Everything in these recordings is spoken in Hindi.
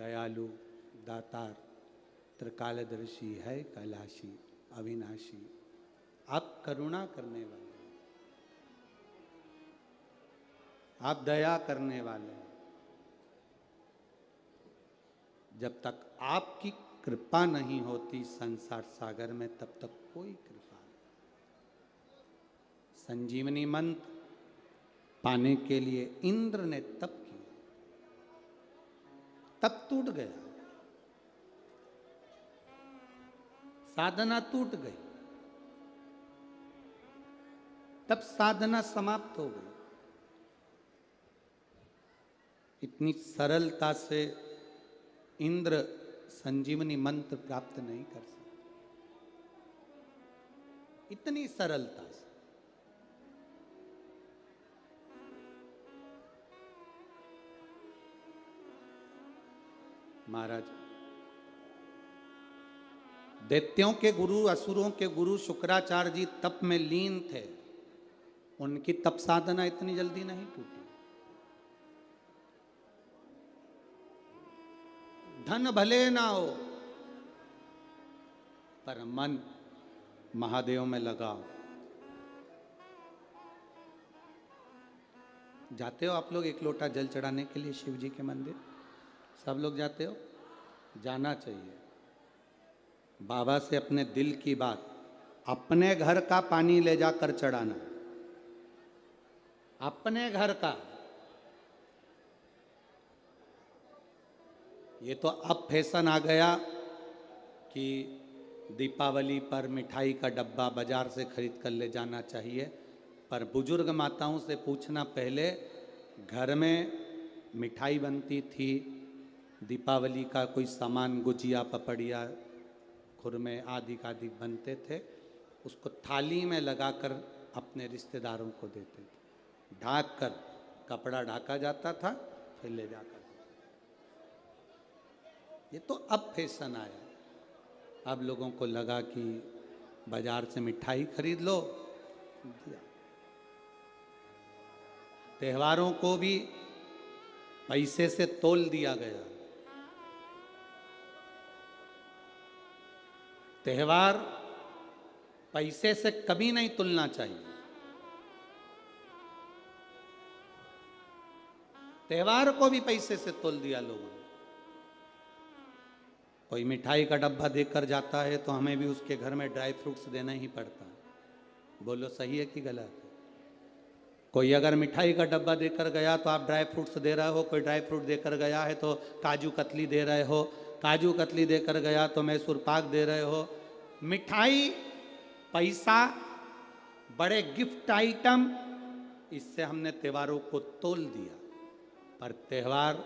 दयालु, दातार, त्रिकालदर्शी है, कैलाशी, अविनाशी, आप करुणा करने वाले, आप दया करने वाले। जब तक आपकी कृपा नहीं होती संसार सागर में, तब तक कोई कृपा नहीं। संजीवनी मंत्र पाने के लिए इंद्र ने तप किया, तप टूट गया, साधना टूट गई, तब साधना समाप्त हो गई। इतनी सरलता से इंद्र संजीवनी मंत्र प्राप्त नहीं कर सकते, इतनी सरलता से। महाराज, दैत्यों के गुरु, असुरों के गुरु शुक्राचार्य जी तप में लीन थे, उनकी तप साधना इतनी जल्दी नहीं टूटी। धन भले ना हो, पर मन महादेव में लगाओ। जाते हो आप लोग एक लोटा जल चढ़ाने के लिए शिव जी के मंदिर? सब लोग जाते हो? जाना चाहिए। बाबा से अपने दिल की बात, अपने घर का पानी ले जाकर चढ़ाना, अपने घर का। ये तो अब फैशन आ गया कि दीपावली पर मिठाई का डब्बा बाजार से खरीद कर ले जाना चाहिए, पर बुजुर्ग माताओं से पूछना, पहले घर में मिठाई बनती थी, दीपावली का कोई सामान, गुजिया, पपड़िया, खुरमे आदि आदि बनते थे, उसको थाली में लगाकर अपने रिश्तेदारों को देते थे, ढाक कर, कपड़ा ढाका जाता था, फिर ले जाकर। ये तो अब फैशन आया। अब लोगों को लगा कि बाजार से मिठाई खरीद लो, दिया। त्योहारों को भी पैसे से तोल दिया गया। त्योहार पैसे से कभी नहीं तुलना चाहिए। त्योहार को भी पैसे से तोल दिया लोगों ने। कोई मिठाई का डब्बा देकर जाता है तो हमें भी उसके घर में ड्राई फ्रूट्स देना ही पड़ता है। बोलो सही है कि गलत है? कोई अगर मिठाई का डब्बा देकर गया तो आप ड्राई फ्रूट्स दे रहे हो, कोई ड्राई फ्रूट देकर गया है तो काजू कतली दे रहे हो, काजू कतली देकर गया तो मैसूर पाक दे रहे हो। मिठाई, पैसा, बड़े गिफ्ट आइटम, इससे हमने त्योहारों को तोल दिया। पर त्योहार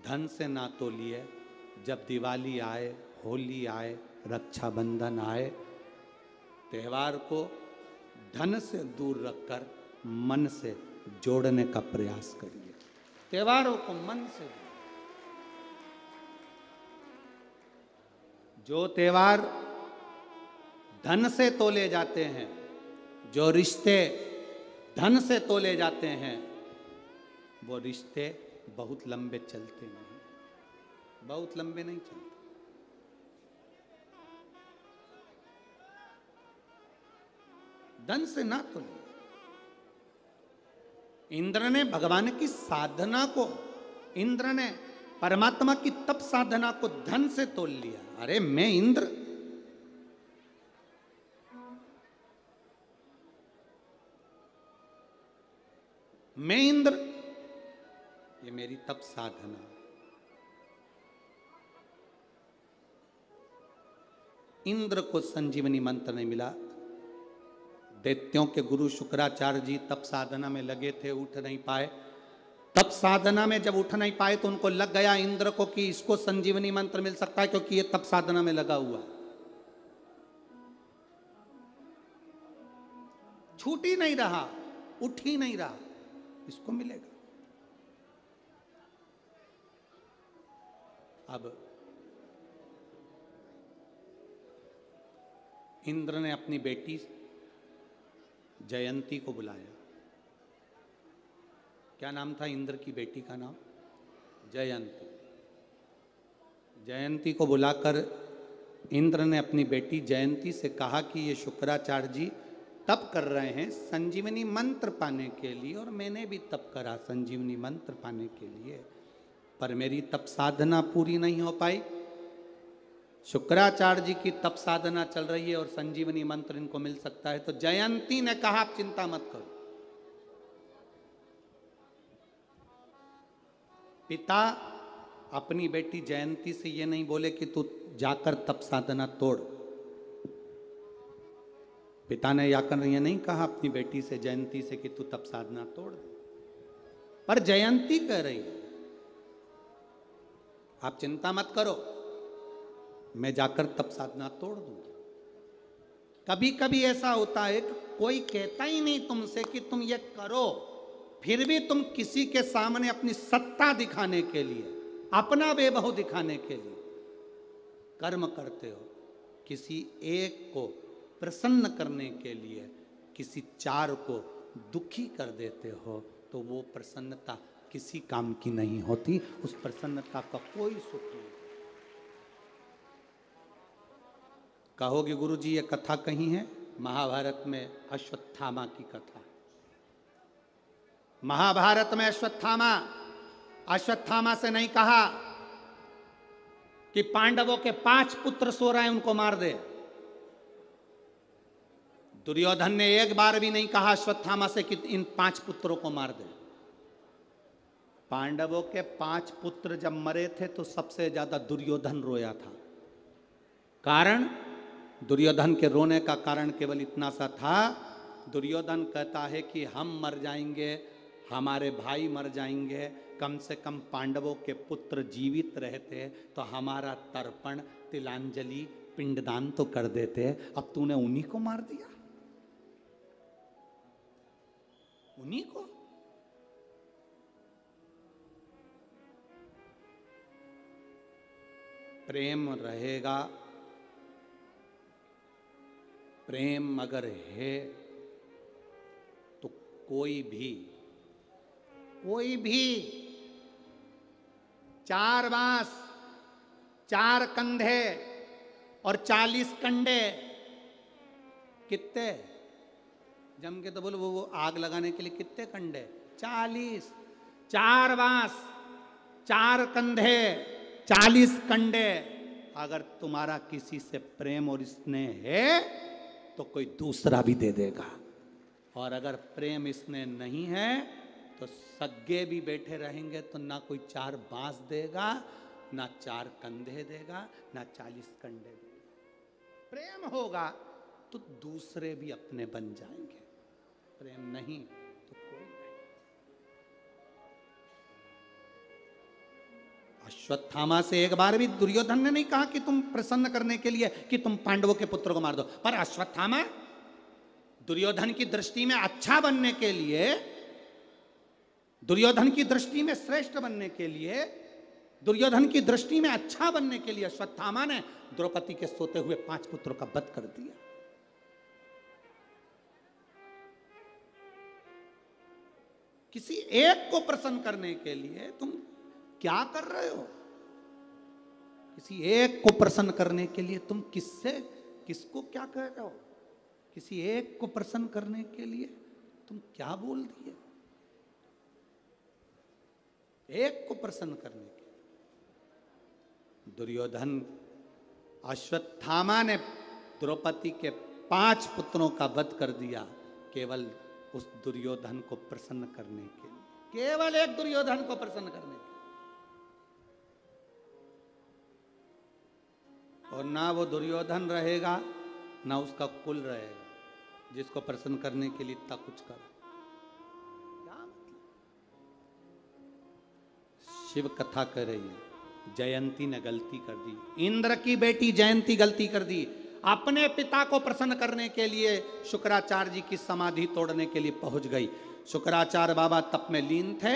धन से ना तोलिए। जब दिवाली आए, होली आए, रक्षाबंधन आए, त्योहार को धन से दूर रखकर मन से जोड़ने का प्रयास करिए। त्योहारों को मन से जोड़िए। जो त्योहार धन से तोले जाते हैं, जो रिश्ते धन से तोले जाते हैं, वो रिश्ते बहुत लंबे चलते नहीं, बहुत लंबे नहीं चलते। धन से ना तोले। इंद्र ने भगवान की साधना को, इंद्र ने परमात्मा की तप साधना को धन से तोल लिया। अरे मैं इंद्र, मैं इंद्र, ये मेरी तप साधना। इंद्र को संजीवनी मंत्र नहीं मिला। दैत्यों के गुरु शुक्राचार्य जी तप साधना में लगे थे, उठ नहीं पाए। तप साधना में जब उठ नहीं पाए तो उनको लग गया इंद्र को कि इसको संजीवनी मंत्र मिल सकता है, क्योंकि ये तप साधना में लगा हुआ है। छूट ही नहीं रहा, उठ ही नहीं रहा, इसको मिलेगा। अब इंद्र ने अपनी बेटी जयंती को बुलाया। क्या नाम था इंद्र की बेटी का? नाम जयंती। जयंती को बुलाकर इंद्र ने अपनी बेटी जयंती से कहा कि ये शुक्राचार्य जी तप कर रहे हैं संजीवनी मंत्र पाने के लिए, और मैंने भी तप करा संजीवनी मंत्र पाने के लिए, पर मेरी तप साधना पूरी नहीं हो पाई। शुक्राचार्य जी की तप साधना चल रही है और संजीवनी मंत्र इनको मिल सकता है। तो जयंती ने कहा आप चिंता मत करो। पिता अपनी बेटी जयंती से ये नहीं बोले कि तू जाकर तप साधना तोड़। पिता ने जाकर ये नहीं कहा अपनी बेटी से जयंती से कि तू तप साधना तोड़ दे, पर जयंती कह रही है आप चिंता मत करो, मैं जाकर तप साधना तोड़ दूंगा। कभी कभी ऐसा होता है कि कोई कहता ही नहीं तुमसे कि तुम ये करो, फिर भी तुम किसी के सामने अपनी सत्ता दिखाने के लिए, अपना वैभव दिखाने के लिए कर्म करते हो। किसी एक को प्रसन्न करने के लिए किसी चार को दुखी कर देते हो, तो वो प्रसन्नता किसी काम की नहीं होती, उस प्रसन्नता का कोई सुख नहीं। कहोगे गुरुजी ये कथा कहीं है? महाभारत में अश्वत्थामा की कथा। महाभारत में अश्वत्थामा से नहीं कहा कि पांडवों के 5 पुत्र सो रहे हैं उनको मार दे। दुर्योधन ने एक बार भी नहीं कहा अश्वत्थामा से कि इन 5 पुत्रों को मार दे। पांडवों के 5 पुत्र जब मरे थे तो सबसे ज्यादा दुर्योधन रोया था। कारण, दुर्योधन के रोने का कारण केवल इतना सा था, दुर्योधन कहता है कि हम मर जाएंगे, हमारे भाई मर जाएंगे, कम से कम पांडवों के पुत्र जीवित रहते तो हमारा तर्पण, तिलांजलि, पिंडदान तो कर देते, अब तूने उन्हीं को मार दिया, उन्हीं को। प्रेम रहेगा, प्रेम अगर है तो कोई भी 4 बांस, 4 कंधे और 40 कंडे, कितने जम के तो बोलो वो आग लगाने के लिए कितने कंडे? 40। 4 बांस, 4 कंधे, 40 कंडे। अगर तुम्हारा किसी से प्रेम और स्नेह है तो कोई दूसरा भी दे देगा, और अगर प्रेम स्नेह नहीं है तो सग्गे भी बैठे रहेंगे तो ना कोई 4 बांस देगा, ना 4 कंधे देगा, ना 40 कंडे देगा। प्रेम होगा तो दूसरे भी अपने बन जाएंगे, प्रेम नहीं तो कोई नहीं। अश्वत्थामा से एक बार भी दुर्योधन ने नहीं कहा कि तुम प्रसन्न करने के लिए कि तुम पांडवों के पुत्र को मार दो, पर अश्वत्थामा दुर्योधन की दृष्टि में अच्छा बनने के लिए, दुर्योधन की दृष्टि में श्रेष्ठ बनने के लिए, दुर्योधन की दृष्टि में अच्छा बनने के लिए अश्वत्थामा ने द्रौपदी के सोते हुए 5 पुत्रों का वध कर दिया। किसी एक को प्रसन्न करने के लिए तुम क्या कर रहे हो? किसी एक को प्रसन्न करने के लिए तुम किसको क्या कह रहे हो? किसी एक को प्रसन्न करने के लिए तुम क्या बोल दिए? एक को प्रसन्न करने के लिए दुर्योधन, अश्वत्थामा ने द्रौपदी के 5 पुत्रों का वध कर दिया केवल उस दुर्योधन को प्रसन्न करने के लिए, केवल एक दुर्योधन को प्रसन्न करने के लिए। और ना वो दुर्योधन रहेगा ना उसका कुल रहेगा जिसको प्रसन्न करने के लिए इतना कुछ कर। शिव कथा कर रही है, जयंती ने गलती कर दी, इंद्र की बेटी जयंती गलती कर दी। अपने पिता को प्रसन्न करने के लिए शुक्राचार्य जी की समाधि तोड़ने के लिए पहुंच गई। शुक्राचार्य बाबा तप में लीन थे,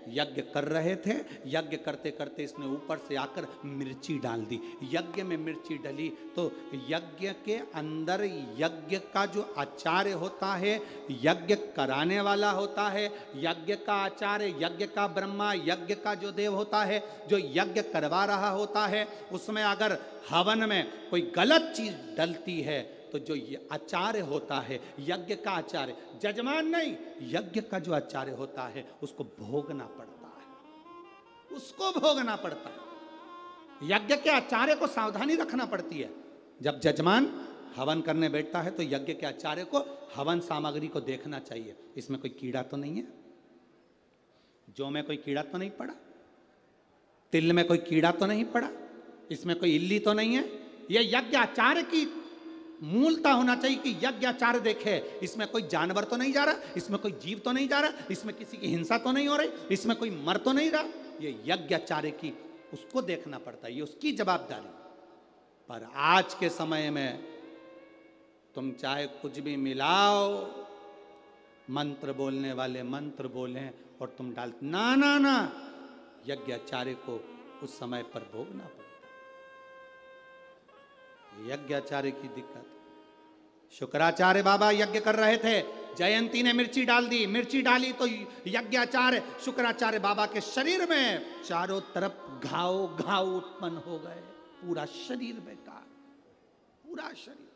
यज्ञ कर रहे थे, यज्ञ करते करते इसने ऊपर से आकर मिर्ची डाल दी। यज्ञ में मिर्ची डली तो यज्ञ के अंदर यज्ञ का जो आचार्य होता है, यज्ञ कराने वाला होता है, यज्ञ का आचार्य, यज्ञ का ब्रह्मा, यज्ञ का जो देव होता है, जो यज्ञ करवा रहा होता है, उसमें अगर हवन में कोई गलत चीज डलती है तो जो आचार्य होता है, यज्ञ का आचार्य, जजमान नहीं, यज्ञ का जो आचार्य होता है उसको भोगना पड़ता है, उसको भोगना पड़ता है। यज्ञ के आचार्य को सावधानी रखना पड़ती है। जब जजमान हवन करने बैठता है तो यज्ञ के आचार्य को हवन सामग्री को देखना चाहिए, इसमें कोई कीड़ा तो नहीं है, जौ में कोई कीड़ा तो नहीं पड़ा, तिल में कोई कीड़ा तो नहीं पड़ा, इसमें कोई इल्ली तो नहीं है। यह यज्ञ आचार्य की मूलता होना चाहिए कि यज्ञ आचार्य देखे, इसमें कोई जानवर तो नहीं जा रहा, इसमें कोई जीव तो नहीं जा रहा, इसमें किसी की हिंसा तो नहीं हो रही, इसमें कोई मर तो नहीं रहा। ये यज्ञ आचार्य की उसको देखना पड़ता है, ये उसकी जवाबदारी। पर आज के समय में तुम चाहे कुछ भी मिलाओ, मंत्र बोलने वाले मंत्र बोलें और तुम डाल, ना ना ना, यज्ञ आचार्य को उस समय पर भोगना पड़ता। यज्ञ आचार्य की दिक्कत। शुक्राचार्य बाबा यज्ञ कर रहे थे, जयंती ने मिर्ची डाल दी, मिर्ची डाली तो यज्ञाचार्य शुक्राचार्य बाबा के शरीर में चारों तरफ घाव घाव उत्पन्न हो गए, पूरा शरीर बेकार, पूरा शरीर।